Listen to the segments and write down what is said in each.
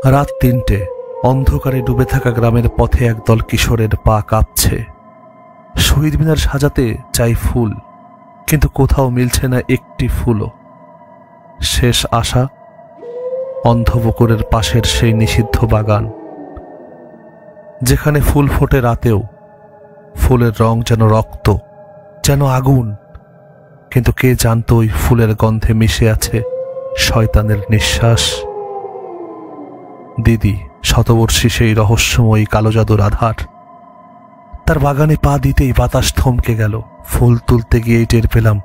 রাত ৩টে, অন্ধকারে ডুবে থাকা গ্রামের পথে একদল কিশোরের পা কাঁপছে। শহীদ মিনার সাজাতে চাই ফুল, কিন্তু কোথাও মিলছে না একটি ফুলও। শেষ আশা অন্ধপুকুরের পাশের সেই নিষিদ্ধ বাগান, যেখানে ফুল ফোটে রাতেও। ফুলের রং যেন রক্ত, যেন আগুন, কিন্তু কে জানতো ওই ফুলের গন্ধে মিশে আছে শয়তানের নিঃশ্বাস। দিদি শতবর্ষী সেই রহস্যময়ী কালো জাদুর আধার। তার বাগানে পা দিতেই বাতাস থমকে গেল। ফুল তুলতে গিয়েই টের পেলাম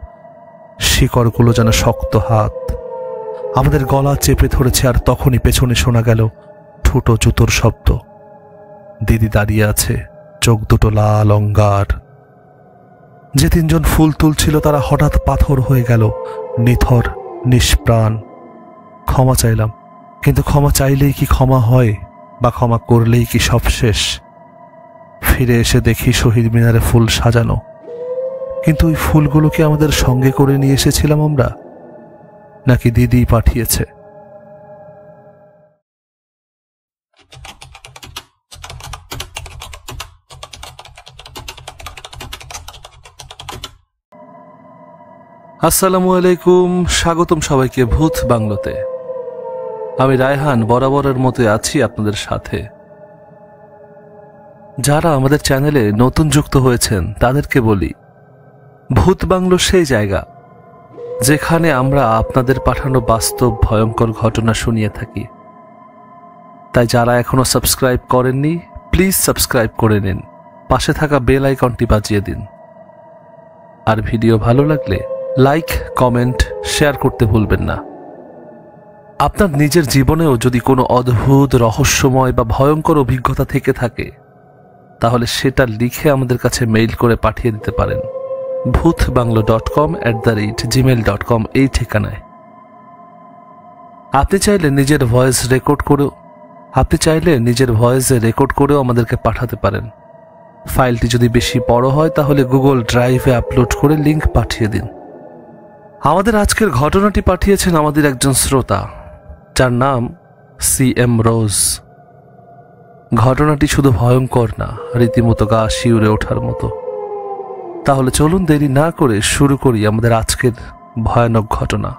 শিকড়গুলো যেন শক্ত হাত আমাদের গলা চেপে ধরেছে। আর তখনই পেছনে শোনা গেল ঠুটো জুতোর শব্দ। দিদি দাঁড়িয়ে আছে, চোখ দুটো লাল অঙ্গার। যে তিনজন ফুল তুলছিল তারা হঠাৎ পাথর হয়ে গেল, নিথর, নিষ্প্রাণ। ক্ষমা চাইলাম, কিন্তু ক্ষমা চাইলেই কি ক্ষমা হয়, বা ক্ষমা করলেই কি সব শেষ? ফিরে এসে দেখি শহীদ মিনারে ফুল সাজানো, কিন্তু ওই ফুলগুলোকে আমাদের সঙ্গে করে নিয়ে এসেছিলাম আমরা, নাকি দিদি পাঠিয়েছে? আসসালামু আলাইকুম, স্বাগতম সবাইকে ভূত বাংলোতে। আমি রায়হান বরাবরের মতো আছি আপনাদের সাথে। যারা আমাদের চ্যানেলে নতুন যুক্ত হয়েছেন তাদেরকে বলি, ভূত বাংলো সেই জায়গা যেখানে আমরা আপনাদের পাঠানো বাস্তব ভয়ঙ্কর ঘটনা শুনিয়ে থাকি। তাই যারা এখনো সাবস্ক্রাইব করেননি, প্লিজ সাবস্ক্রাইব করে নিন, পাশে থাকা বেল আইকনটি বাজিয়ে দিন। আর ভিডিও ভালো লাগলে লাইক, কমেন্ট, শেয়ার করতে ভুলবেন না। আপনার নিজের জীবনেও যদি কোনো অদ্ভুত, রহস্যময় বা ভয়ঙ্কর অভিজ্ঞতা থেকে থাকে, তাহলে সেটা লিখে আমাদের কাছে মেইল করে পাঠিয়ে দিতে পারেন bhutbanglo.com@gmail.com এই ঠিকানায়। আপনি চাইলে নিজের ভয়েসে রেকর্ড করেও আমাদেরকে পাঠাতে পারেন। ফাইলটি যদি বেশি বড় হয় তাহলে গুগল ড্রাইভে আপলোড করে লিংক পাঠিয়ে দিন। আমাদের আজকের ঘটনাটি পাঠিয়েছেন আমাদের একজন শ্রোতা, যার নাম CM রোজ। ঘটনাটি শুধু ভয়ঙ্কর না, রীতিমতো গা শিউরে ওঠার মতো। তাহলে চলুন দেরি না করে শুরু করি আমাদের আজকের ভয়ানক ঘটনা।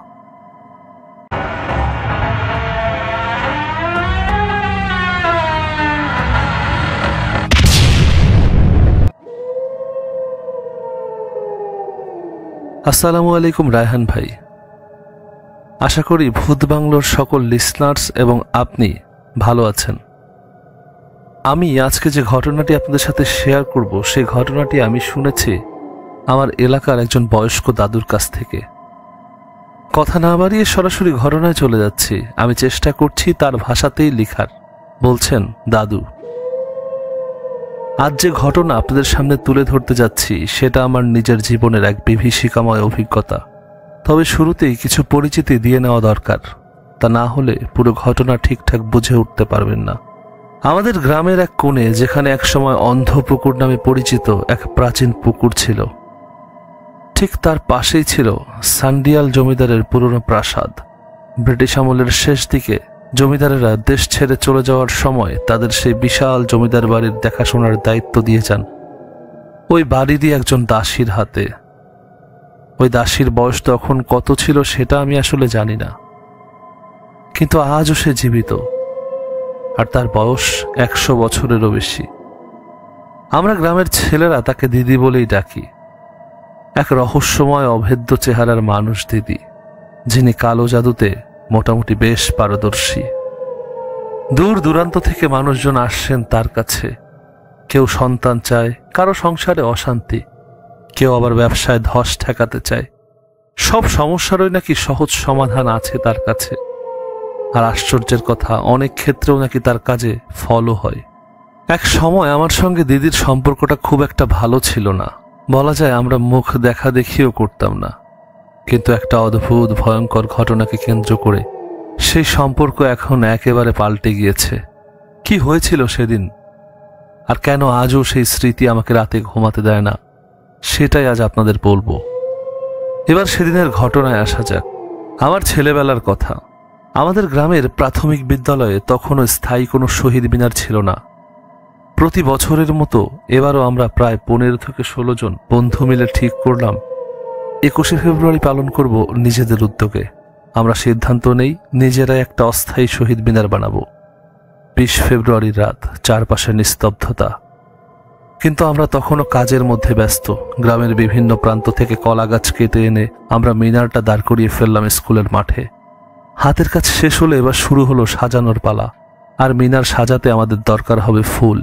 আসসালামু আলাইকুম রায়হান ভাই। আশা করি ভূত বাংলোর সকল লিসনার্স এবং আপনি ভালো আছেন। আমি আজকে যে ঘটনাটি আপনাদের সাথে শেয়ার করব, সেই ঘটনাটি আমি শুনেছি আমার এলাকার একজন বয়স্ক দাদুর কাছ থেকে। কথা না বাড়িয়ে সরাসরি ঘটনায় চলে যাচ্ছি। আমি চেষ্টা করছি তার ভাষাতেই লিখার। বলছেন দাদু। আজ যে ঘটনা আপনাদের সামনে তুলে ধরতে যাচ্ছি সেটা আমার নিজের জীবনের এক বিভীষিকাময় অভিজ্ঞতা। তবে শুরুতেই কিছু পরিচিতি দিয়ে নেওয়া দরকার, তা না হলে পুরো ঘটনা ঠিকঠাক বুঝে উঠতে পারবেন না। আমাদের গ্রামের এক কোণে, যেখানে একসময় অন্ধপুকুর নামে পরিচিত এক প্রাচীন পুকুর ছিল, ঠিক তার পাশেই ছিল সান্ডিয়াল জমিদারের পুরনো প্রাসাদ। ব্রিটিশ আমলের শেষ দিকে জমিদারেরা দেশ ছেড়ে চলে যাওয়ার সময় তাদের সেই বিশাল জমিদার বাড়ির দেখাশোনার দায়িত্ব দিয়ে যান ওই বাড়িরই একজন দাসীর হাতে। ওই দাসীর বয়স তখন কত ছিল সেটা আমি আসলে জানি না, কিন্তু আজও সে জীবিত, আর তার বয়স 100 বছরেরও বেশি। আমরা গ্রামের ছেলেরা তাকে দিদি বলেই ডাকি। এক রহস্যময় অভেদ্য চেহারার মানুষ দিদি, যিনি কালো জাদুতে মোটামুটি বেশ পারদর্শী। দূর দূরান্ত থেকে মানুষজন আসছেন তার কাছে। কেউ সন্তান চায়, কারো সংসারে অশান্তি, কেউ আবার ব্যবসায় ধস ঠেকাতে চায়। সব সমস্যারই নাকি সহজ সমাধান আছে তার কাছে। আর আশ্চর্যের কথা, অনেক ক্ষেত্রেও নাকি তার কাজে ফলও হয়। এক সময় আমার সঙ্গে দিদির সম্পর্কটা খুব একটা ভালো ছিল না, বলা যায় আমরা মুখ দেখা দেখিও করতাম না। কিন্তু একটা অদ্ভুত ভয়ঙ্কর ঘটনাকে কেন্দ্র করে সেই সম্পর্ক এখন একেবারে পাল্টে গিয়েছে। কি হয়েছিল সেদিন, আর কেন আজও সেই স্মৃতি আমাকে রাতে ঘুমাতে দেয় না, সেটাই আজ আপনাদের বলবো। এবার সেদিনের ঘটনায় আসা যাক। আমার ছেলেবেলার কথা। আমাদের গ্রামের প্রাথমিক বিদ্যালয়ে তখনও স্থায়ী কোনো শহীদ মিনার ছিল না। প্রতি বছরের মতো এবারও আমরা প্রায় 15 থেকে 16 জন বন্ধু মিলে ঠিক করলাম 21শে ফেব্রুয়ারি পালন করব নিজেদের উদ্যোগে। আমরা সিদ্ধান্ত নেই নিজেরাই একটা অস্থায়ী শহীদ মিনার বানাবো। 20 ফেব্রুয়ারির রাত, চারপাশে নিস্তব্ধতা, কিন্তু আমরা তখনও কাজের মধ্যে ব্যস্ত। গ্রামের বিভিন্ন প্রান্ত থেকে কলা গাছ কেটে এনে আমরা মিনারটা দাঁড় করিয়ে ফেললাম স্কুলের মাঠে। হাতের কাজ শেষ হলে এবার শুরু হলো সাজানোর পালা। আর মিনার সাজাতে আমাদের দরকার হবে ফুল।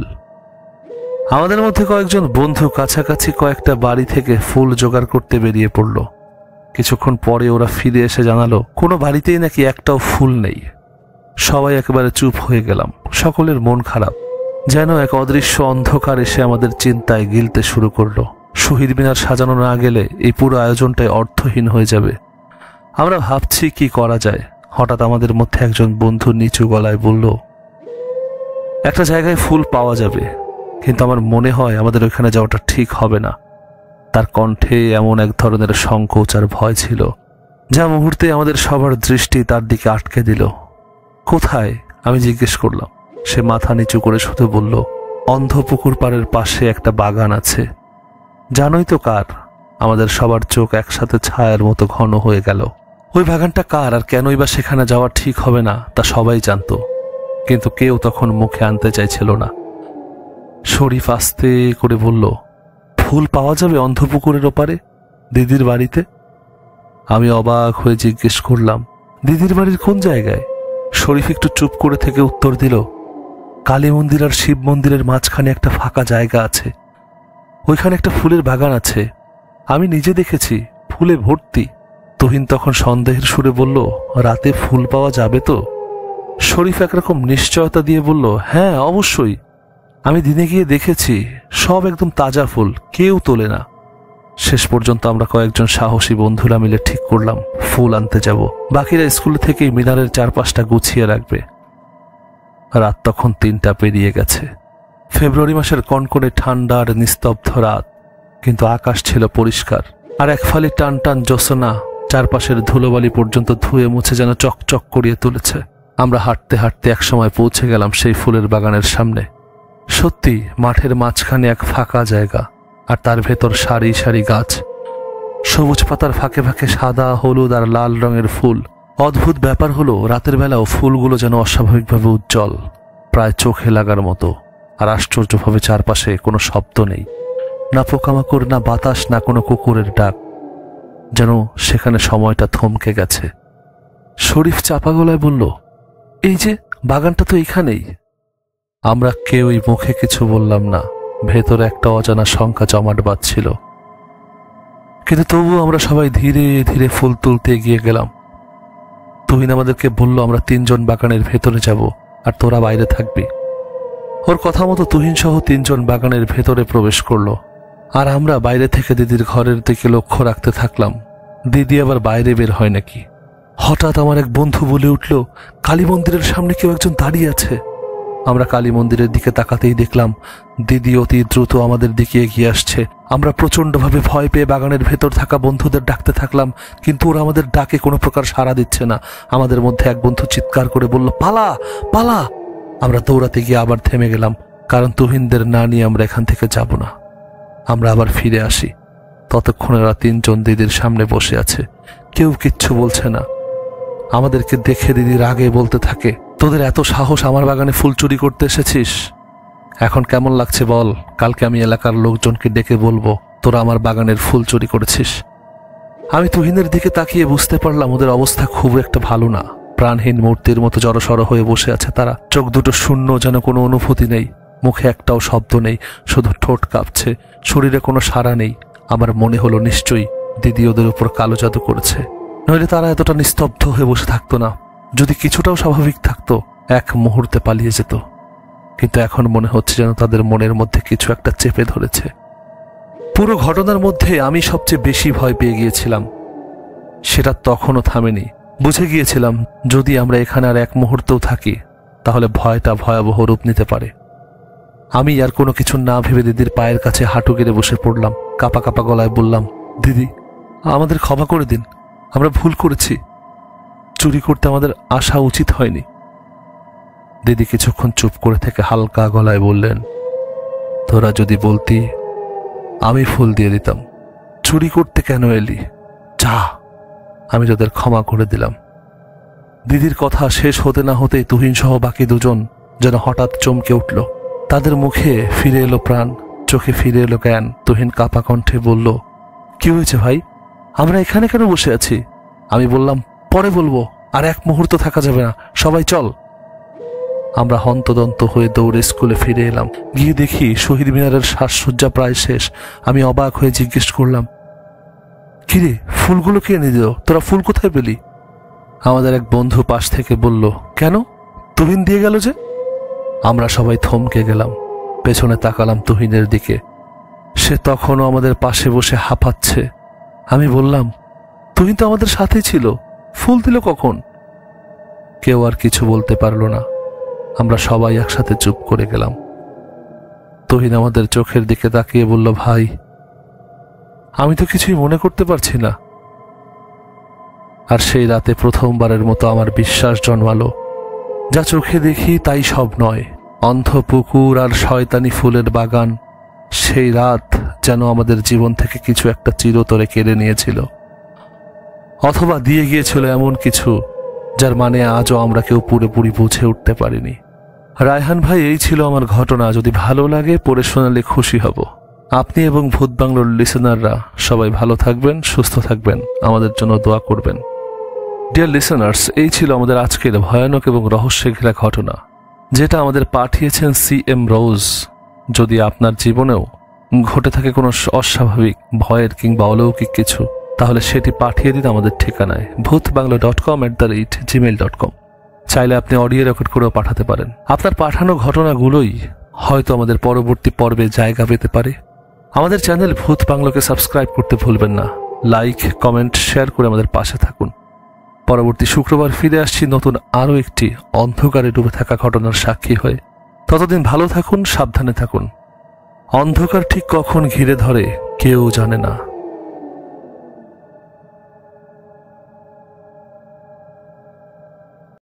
আমাদের মধ্যে কয়েকজন বন্ধু কাছাকাছি কয়েকটা বাড়ি থেকে ফুল জোগাড় করতে বেরিয়ে পড়ল। কিছুক্ষণ পরে ওরা ফিরে এসে জানালো কোনো বাড়িতেই নাকি একটাও ফুল নেই। সবাই একেবারে চুপ হয়ে গেলাম। সকলের মন খারাপ, যেন এক অদৃশ্য অন্ধকার এসে আমাদের চিন্তায় গিলতে শুরু করলো। শহীদ মিনার সাজানো না গেলে এই পুরো আয়োজনটাই অর্থহীন হয়ে যাবে। আমরা ভাবছি কি করা যায়। হঠাৎ আমাদের মধ্যে একজন বন্ধু নিচু গলায় বলল, একটা জায়গায় ফুল পাওয়া যাবে, কিন্তু আমার মনে হয় আমাদের ওখানে যাওয়াটা ঠিক হবে না। তার কণ্ঠে এমন এক ধরনের সংকোচ আর ভয় ছিল যা মুহূর্তে আমাদের সবার দৃষ্টি তার দিকে আটকে দিল। কোথায়? আমি জিজ্ঞেস করলাম। সে মাথা নিচু করে শুধু বলল, অন্ধ পুকুর পাড়ের পাশে একটা বাগান আছে। জানোই তো কার? আমাদের সবার চোখ একসাথে ছায়ার মতো ঘন হয়ে গেল। ওই বাগানটা কার আর কেনই বা সেখানে যাওয়া ঠিক হবে না তা সবাই জানত, কিন্তু কেউ তখন মুখে আনতে চাইছিল না। শরীফ আস্তে করে বলল, ফুল পাওয়া যাবে অন্ধপুকুরের ওপারে, দিদির বাড়িতে। আমি অবাক হয়ে জিজ্ঞেস করলাম, দিদির বাড়ির কোন জায়গায়? শরীফ একটু চুপ করে থেকে উত্তর দিল, কালী মন্দির আর শিব মন্দিরের মাঝখানে একটা ফাঁকা জায়গা আছে, ওইখানে একটা ফুলের বাগান আছে, আমি নিজে দেখেছি, ফুলে ভর্তি। তুহিন তখন সন্দেহের সুরে বলল, রাতে ফুল পাওয়া যাবে তো? শরীফ একরকম নিশ্চয়তা দিয়ে বলল, হ্যাঁ অবশ্যই, আমি দিনে গিয়ে দেখেছি, সব একদম তাজা ফুল, কেউ তোলে না। শেষ পর্যন্ত আমরা কয়েকজন সাহসী বন্ধুরা মিলে ঠিক করলাম ফুল আনতে যাব। বাকিরা স্কুল থেকেই মিনারের চারপাশটা গুছিয়ে রাখবে। রাত তখন 3টা পেরিয়ে গেছে। ফেব্রুয়ারি মাসের কনকনে ঠান্ডা আর নিস্তব্ধ রাত, কিন্তু আকাশ ছিল পরিষ্কার। আর এক ফালি টান টান জ্যোৎস্না চারপাশের ধুলোবালি পর্যন্ত ধুয়ে মুছে যেন চকচক করিয়ে তুলেছে। আমরা হাঁটতে হাঁটতে একসময় পৌঁছে গেলাম সেই ফুলের বাগানের সামনে। সত্যি মাঠের মাঝখানে এক ফাঁকা জায়গা, আর তার ভেতর সারি সারি গাছ, সবুজ পাতার ফাঁকে ফাঁকে সাদা, হলুদ আর লাল রঙের ফুল। অদ্ভুত ব্যাপার হলো, রাতের বেলাও ফুলগুলো যেন অস্বাভাবিকভাবে উজ্জ্বল, প্রায় চোখে লাগার মতো। আর আশ্চর্যভাবে চারপাশে কোনো শব্দ নেই, না পোকামাকড়, না বাতাস, না কোনো কুকুরের ডাক। যেন সেখানে সময়টা থমকে গেছে। শরীফ চাপা গলায় বলল, এই যে বাগানটা তো এখানেই। আমরা কেউই মুখে কিছু বললাম না। ভেতরে একটা অজানা শঙ্কা জমাট বাঁধছিল, কিন্তু তবুও আমরা সবাই ধীরে ধীরে ফুল তুলতে এগিয়ে গেলাম। তুহিন আমাদেরকে বলল, আমরা 3 জন বাগানের ভেতরে যাব, আর তোরা বাইরে থাকবি। ওর কথা মতো তুহিন সহ 3 জন বাগানের ভেতরে প্রবেশ করলো, আর আমরা বাইরে থেকে দিদির ঘরের দিকে লক্ষ্য রাখতে থাকলাম, দিদি আবার বাইরে বের হয় নাকি। হঠাৎ আমার এক বন্ধু বলে উঠল, কালী মন্দিরের সামনে কেউ একজন দাঁড়িয়ে আছে। আমরা কালী মন্দিরের দিকে তাকাতেই দেখলাম দিদি অতি দ্রুত আমাদের দিকে এগিয়ে আসছে। আমরা প্রচন্ডভাবে ভয় পেয়ে বাগানের ভেতর থাকা বন্ধুদের ডাকতে থাকলাম, কিন্তু ওরা আমাদের ডাকে কোনো প্রকার সাড়া দিচ্ছে না। আমাদের মধ্যে এক বন্ধু চিৎকার করে বলল, পালা পালা। আমরা দৌড়াতে গিয়ে আবার থেমে গেলাম, কারণ তুহিনদের না নিয়ে আমরা এখান থেকে যাব না। আমরা আবার ফিরে আসি। ততক্ষণে ওরা 3 জন দিদির সামনে বসে আছে, কেউ কিচ্ছু বলছে না। আমাদেরকে দেখে দিদি রাগে বলতে থাকে, তোদের এত সাহস আমার বাগানে ফুল চুরি করতে এসেছিস? এখন কেমন লাগছে বল? কালকে আমি এলাকার লোকজনকে ডেকে বলবো তোরা আমার বাগানের ফুল চুরি করেছিস। আমি তুহিনের দিকে তাকিয়ে বুঝতে পারলাম ওদের অবস্থা খুব একটা ভালো না। প্রাণহীন মূর্তির মতো জড়সড় হয়ে বসে আছে তারা। চোখ দুটো শূন্য, যেন কোনো অনুভূতি নেই। মুখে একটাও শব্দ নেই, শুধু ঠোঁট কাঁপছে, শরীরে কোনো সাড়া নেই। আমার মনে হলো নিশ্চয়ই দিদি ওদের উপর কালো জাদু করেছে, নইলে তারা এতটা নিস্তব্ধ হয়ে বসে থাকতো না। যদি কিছুটাও স্বাভাবিক থাকতো, এক মুহূর্তে পালিয়ে যেত। কিন্তু এখন মনে হচ্ছে যেন তাদের মনের মধ্যে কিছু একটা চেপে ধরেছে। পুরো ঘটনার মধ্যে আমি সবচেয়ে বেশি ভয় পেয়ে গিয়েছিলাম। সেটা তখনও থামেনি। বুঝে গিয়েছিলাম যদি আমরা এখানে আর এক মুহূর্তেও থাকি, তাহলে ভয়টা ভয়াবহ রূপ নিতে পারে। আমি আর কোনো কিছু না ভেবে দিদির পায়ের কাছে হাঁটু গেড়ে বসে পড়লাম। কাঁপা কাঁপা গলায় বললাম, দিদি আমাদের ক্ষমা করে দিন, আমরা ভুল করেছি। চুরি করতে আমাদের আসা উচিত হয়নি। দিদি কিছুক্ষণ চুপ করে থেকে হালকা গলায় বললেন, তোরা যদি বলতি আমি ফুল দিয়ে দিতাম, চুরি করতে কেন এলি? যা, আমি তোদের ক্ষমা করে দিলাম। দিদির কথা শেষ হতে না হতেই তুহিন সহ বাকি দুজন যেন হঠাৎ চমকে উঠল। তাদের মুখে ফিরে এলো প্রাণ, চোখে ফিরে এলো জ্ঞান। তুহিন কাঁপা কণ্ঠে বলল, কি হয়েছে ভাই? আমরা এখানে কেন বসে আছি? আমি বললাম, পরে বলবো, আর এক মুহূর্ত থাকা যাবে না, সবাই চল। আমরা হন্তদন্ত হয়ে দৌড়ে স্কুলে ফিরে এলাম। গিয়ে দেখি শহীদ মিনারের সাজসজ্জা প্রায় শেষ। আমি অবাক হয়ে জিজ্ঞেস করলাম, কিরে, ফুলগুলো কে এনে দিল? তোরা ফুল কোথায় পেলি? আমাদের এক বন্ধু পাশ থেকে বলল, কেন, তুহিন দিয়ে গেল যে। আমরা সবাই থমকে গেলাম, পেছনে তাকালাম তুহিনের দিকে। সে তখনও আমাদের পাশে বসে হাঁপাচ্ছে। আমি বললাম, তুহিন তো আমাদের সাথেই ছিল, ফুল দিল কখন? কেউ আর কিছু বলতে পারল না। আমরা সবাই একসাথে চুপ করে গেলাম। তুহিন আমাদের চোখের দিকে তাকিয়ে বলল, ভাই, আমি তো কিছুই মনে করতে পারছি না। আর সেই রাতে প্রথমবারের মতো আমার বিশ্বাস জন্মালো, যা চোখে দেখি তাই সব নয়। অন্ধ পুকুর আর শয়তানি ফুলের বাগান, সেই রাত যেন আমাদের জীবন থেকে কিছু একটা চিরতরে কেড়ে নিয়েছিল, অথবা দিয়ে গিয়েছিল এমন কিছু যার মানে আজও আমরা কেউ পুরোপুরি বুঝে উঠতে পারিনি। রায়হান ভাই, এই ছিল আমার ঘটনা। যদি ভালো লাগে পড়ে শোনালে খুশি হব। আপনি এবং ভূত বাংলোর লিসেনাররা সবাই ভালো থাকবেন, সুস্থ থাকবেন, আমাদের জন্য দোয়া করবেন। ডিয়ার লিসেনার্স, এই ছিল আমাদের আজকের ভয়ানক এবং রহস্যে ঘেরা ঘটনা, যেটা আমাদের পাঠিয়েছেন CM রোজ। যদি আপনার জীবনেও ঘটে থাকে কোনো অস্বাভাবিক, ভয়ের কিংবা অলৌকিক কিছু, তাহলে সেটি পাঠিয়ে দিন আমাদের ঠিকানায় bhutbanglo.com@gmail.com। চাইলে আপনি অডিও রেকর্ড করেও পাঠাতে পারেন। আপনার পাঠানো ঘটনাগুলোই হয়তো আমাদের পরবর্তী পর্বে জায়গা পেতে পারে। আমাদের চ্যানেল ভূত বাংলোকে সাবস্ক্রাইব করতে ভুলবেন না। লাইক, কমেন্ট, শেয়ার করে আমাদের পাশে থাকুন। পরবর্তী শুক্রবার ফিরে আসছি নতুন আরও একটি অন্ধকারে ডুবে থাকা ঘটনার সাক্ষী হয়ে। ততদিন ভালো থাকুন, সাবধানে থাকুন। অন্ধকার ঠিক কখন ঘিরে ধরে কেউ জানে না।